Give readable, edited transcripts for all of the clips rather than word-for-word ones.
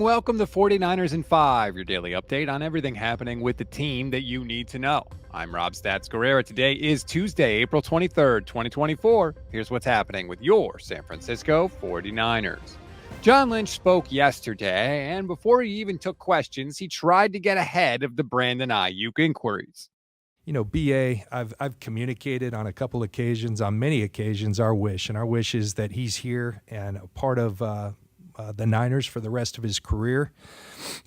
Welcome to 49ers in 5, your daily update on everything happening with the team that you need to know. I'm Rob Stats Guerrera. Today is Tuesday, April 23rd, 2024. Here's what's happening with your San Francisco 49ers. John Lynch spoke yesterday, and before he even took questions, he tried to get ahead of the Brandon Aiyuk inquiries. You know, BA, I've communicated on a couple occasions, on many occasions, our wish. And our wish is that he's here and a part of the Niners for the rest of his career.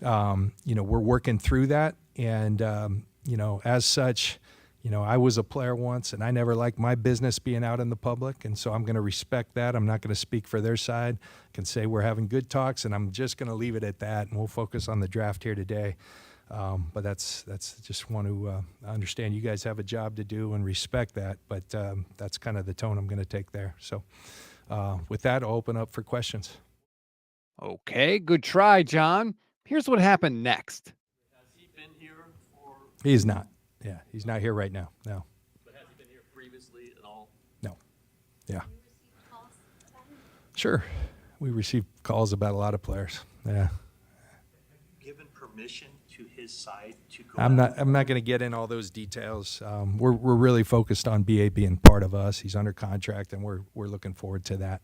We're working through that. And, as such, I was a player once and I never liked my business being out in the public. And so I'm going to respect that. I'm not going to speak for their side. I can say we're having good talks and I'm just going to leave it at that. And we'll focus on the draft here today. But that's just want to understand you guys have a job to do and respect that. But that's kind of the tone I'm going to take there. So with that, I'll open up for questions. Okay, good try, John. Here's what happened next. Has he been here for? He's not. Yeah, he's not here right now. No. But has he been here previously at all? No. Yeah. Sure. We receive calls about a lot of players. Yeah. Given permission to his side to go? I'm not going to get in all those details. We're really focused on BA being part of us. He's under contract, and we're looking forward to that.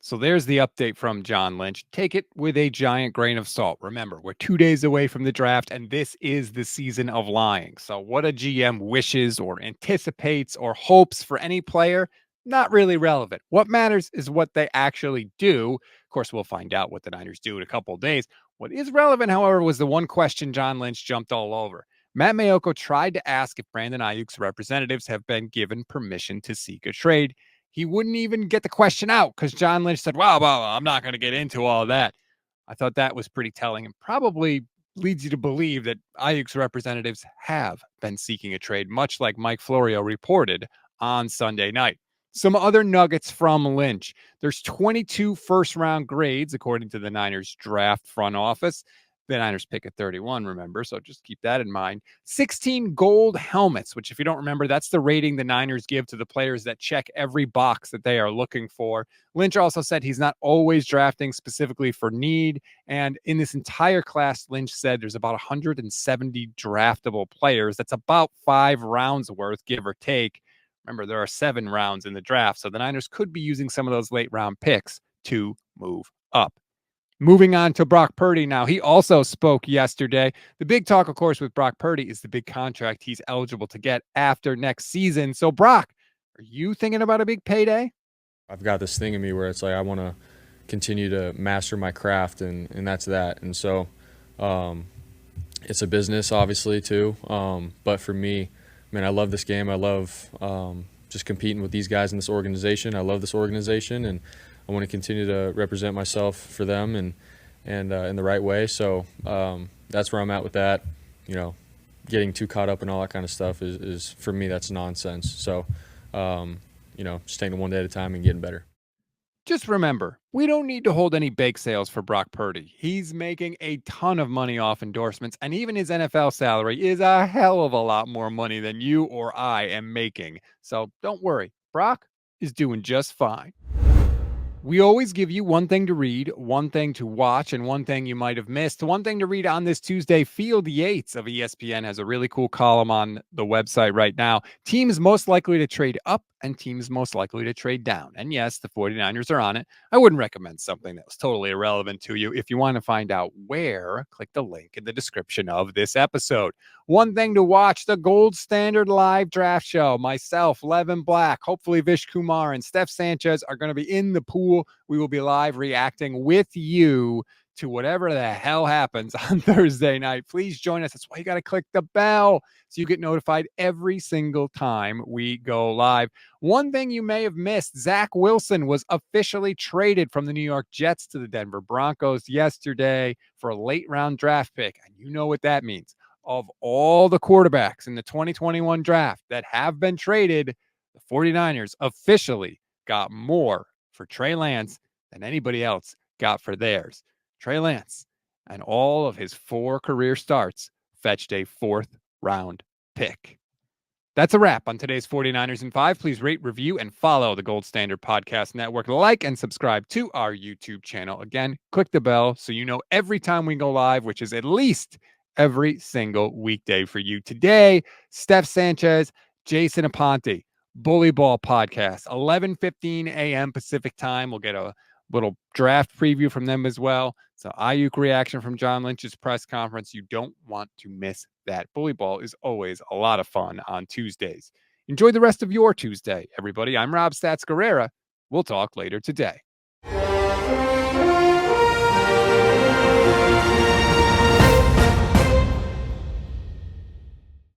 So there's the update from John Lynch. Take it with a giant grain of salt. Remember, we're 2 days away from the draft, and this is the season of lying. So what a GM wishes or anticipates or hopes for any player, not really relevant. What matters is what they actually do. Of course, we'll find out what the Niners do in a couple of days. What is relevant, however, was the one question John Lynch jumped all over. Matt Maiocco tried to ask if Brandon Aiyuk's representatives have been given permission to seek a trade. He wouldn't even get the question out because John Lynch said, well, I'm not going to get into all of that. I thought that was pretty telling and probably leads you to believe that Aiyuk's representatives have been seeking a trade, much like Mike Florio reported on Sunday night. Some other nuggets from Lynch. There's 22 first-round grades, according to the Niners draft front office. The Niners pick at 31, remember, so just keep that in mind. 16 gold helmets, which if you don't remember, that's the rating the Niners give to the players that check every box that they are looking for. Lynch also said he's not always drafting specifically for need, and in this entire class, Lynch said there's about 170 draftable players. That's about 5 rounds worth, give or take. Remember, there are 7 rounds in the draft, so the Niners could be using some of those late-round picks to move up. Moving on to Brock Purdy now. He also spoke yesterday. The big talk, of course, with Brock Purdy is the big contract he's eligible to get after next season. So, Brock, are you thinking about a big payday? I've got this thing in me where it's like I want to continue to master my craft, and that's that. And so it's a business, obviously, too. But for me, I love this game. I love just competing with these guys in this organization. I love this organization, and I want to continue to represent myself for them and in the right way. So that's where I'm at with that. Getting too caught up in all that kind of stuff is for me, that's nonsense. So, just taking it one day at a time and getting better. Just remember, we don't need to hold any bake sales for Brock Purdy. He's making a ton of money off endorsements, and even his NFL salary is a hell of a lot more money than you or I am making. So don't worry, Brock is doing just fine. We always give you one thing to read, one thing to watch, and one thing you might have missed. One thing to read on this Tuesday, Field Yates of ESPN has a really cool column on the website right now. Teams most likely to trade up and teams most likely to trade down. And yes, the 49ers are on it. I wouldn't recommend something that was totally irrelevant to you. If you want to find out where, click the link in the description of this episode. One thing to watch, the Gold Standard Live Draft Show. Myself, Levin Black, hopefully Vish Kumar and Steph Sanchez are going to be in the pool. We will be live reacting with you to whatever the hell happens on Thursday night. Please join us. That's why you got to click the bell so you get notified every single time we go live. One thing you may have missed, Zach Wilson was officially traded from the New York Jets to the Denver Broncos yesterday for a late round draft pick. And you know what that means. Of all the quarterbacks in the 2021 draft that have been traded, the 49ers officially got more for Trey Lance than anybody else got for theirs. Trey Lance and all of his 4 career starts fetched a 4th round pick. That's a wrap on today's 49ers in 5. Please rate, review, and follow the Gold Standard Podcast Network. Like and subscribe to our YouTube channel. Again, click the bell so you know every time we go live, which is at least every single weekday for you. Today, Steph Sanchez, Jason Aponte, Bully Ball Podcast, 11:15 a.m. Pacific time. We'll get a little draft preview from them as well. So Aiyuk reaction from John Lynch's press conference. You don't want to miss that. Bully Ball is always a lot of fun on Tuesdays. Enjoy the rest of your Tuesday, everybody. I'm Rob Stats Guerrera. We'll talk later today.